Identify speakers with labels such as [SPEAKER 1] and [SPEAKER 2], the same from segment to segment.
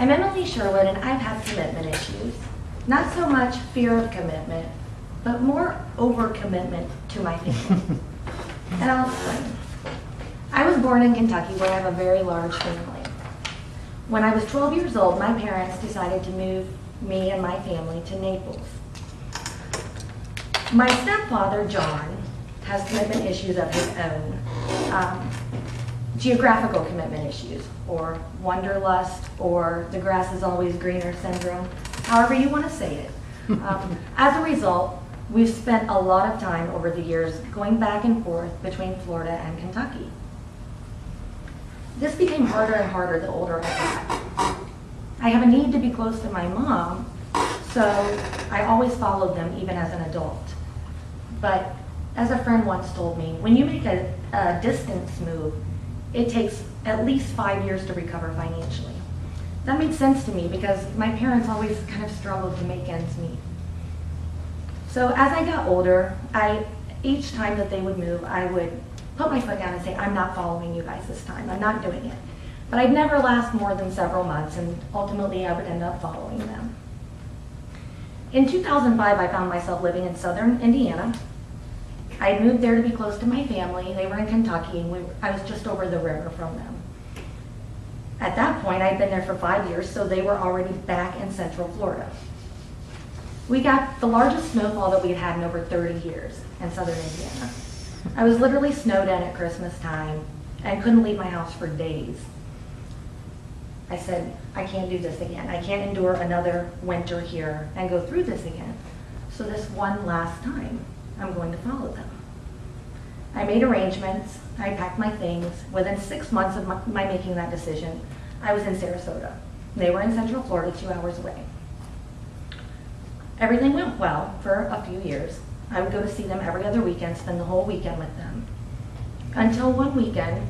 [SPEAKER 1] I'm Emily Sherwood, and I've had commitment issues. Not so much fear of commitment, but more overcommitment to my family. And I'll explain. I was born in Kentucky, where I have a very large family. When I was 12 years old, my parents decided to move me and my family to Naples. My stepfather, John, has commitment issues of his own. Geographical commitment issues, or wanderlust, or the grass is always greener syndrome, however you want to say it. As a result, we've spent a lot of time over the years going back and forth between Florida and Kentucky. This became harder and harder the older I got. I have a need to be close to my mom, so I always followed them even as an adult. But as a friend once told me, when you make a distance move, it takes at least 5 years to recover financially. That made sense to me because my parents always kind of struggled to make ends meet. So as I got older, each time that they would move, I would put my foot down and say, I'm not following you guys this time, I'm not doing it. But I'd never last more than several months, and ultimately I would end up following them. In 2005, I found myself living in southern Indiana. I had moved there to be close to my family. They were in Kentucky, and I was just over the river from them. At that point, I'd been there for 5 years, so they were already back in Central Florida. We got the largest snowfall that we had had in over 30 years in southern Indiana. I was literally snowed in at Christmas time and couldn't leave my house for days. I said, I can't do this again. I can't endure another winter here and go through this again. So this one last time, I'm going to follow them. I made arrangements, I packed my things. Within 6 months of my making that decision, I was in Sarasota. They were in Central Florida, 2 hours away. Everything went well for a few years. I would go to see them every other weekend, spend the whole weekend with them. Until one weekend,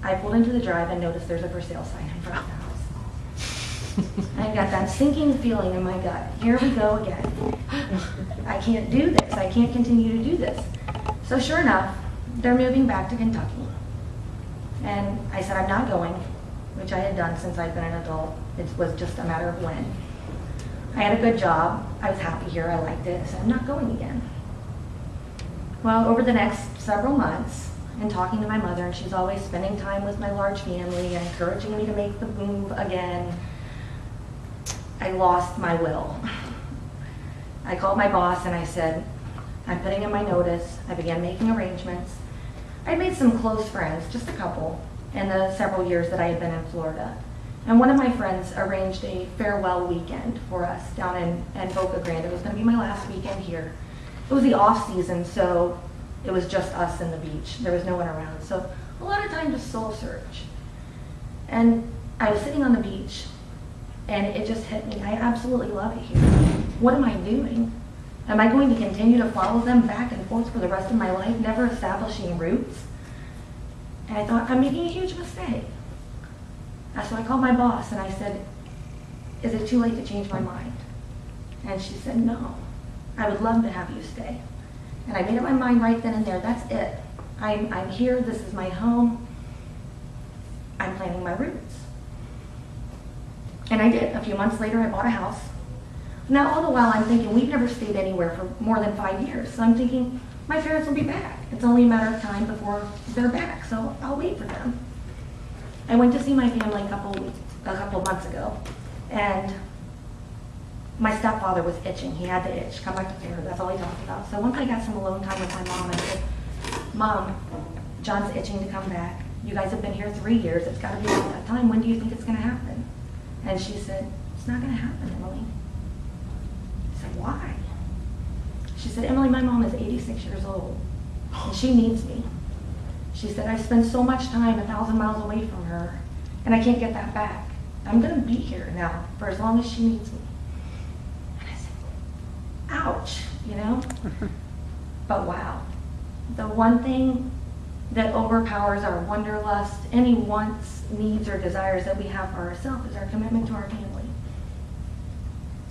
[SPEAKER 1] I pulled into the drive and noticed there's a for sale sign in front of the house. I got that sinking feeling in my gut. Here we go again. I can't do this. I can't continue to do this. So sure enough, they're moving back to Kentucky. And I said, I'm not going, which I had done since I'd been an adult. It was just a matter of when. I had a good job. I was happy here. I liked it. I said, I'm not going again. Well, over the next several months, and talking to my mother, and she's always spending time with my large family and encouraging me to make the move again, I lost my will. I called my boss and I said, I'm putting in my notice. I began making arrangements. I made some close friends, just a couple, in the several years that I had been in Florida. And one of my friends arranged a farewell weekend for us down in Boca Grande. It was going to be my last weekend here. It was the off season, so it was just us and the beach. There was no one around. So a lot of time to soul search. And I was sitting on the beach, and it just hit me. I absolutely love it here. What am I doing? Am I going to continue to follow them back and forth for the rest of my life, never establishing roots? And I thought, I'm making a huge mistake. So I called my boss and I said, is it too late to change my mind? And she said, no, I would love to have you stay. And I made up my mind right then and there, that's it. I'm here, this is my home. I'm planting my roots. And I did. A few months later, I bought a house. Now, all the while, I'm thinking, we've never stayed anywhere for more than 5 years. So I'm thinking, my parents will be back. It's only a matter of time before they're back, so I'll wait for them. I went to see my family a couple months ago, and my stepfather was itching. He had the itch, come back to Florida. That's all he talked about. So once I got some alone time with my mom, I said, Mom, John's itching to come back. You guys have been here 3 years. It's got to be about that time. When do you think it's going to happen? And she said, it's not going to happen, Emily. I said, why? She said, Emily, my mom is 86 years old, and she needs me. She said, I spend so much time 1,000 miles away from her, and I can't get that back. I'm going to be here now for as long as she needs me. And I said, ouch, you know? But wow, the one thing that overpowers our wanderlust, any wants, needs, or desires that we have for ourselves is our commitment to our family.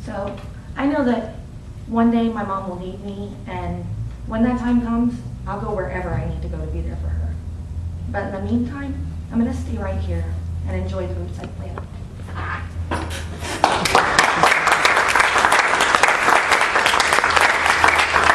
[SPEAKER 1] So I know that one day my mom will need me, and when that time comes, I'll go wherever I need to go to be there for her. But in the meantime, I'm going to stay right here and enjoy the roots I planted.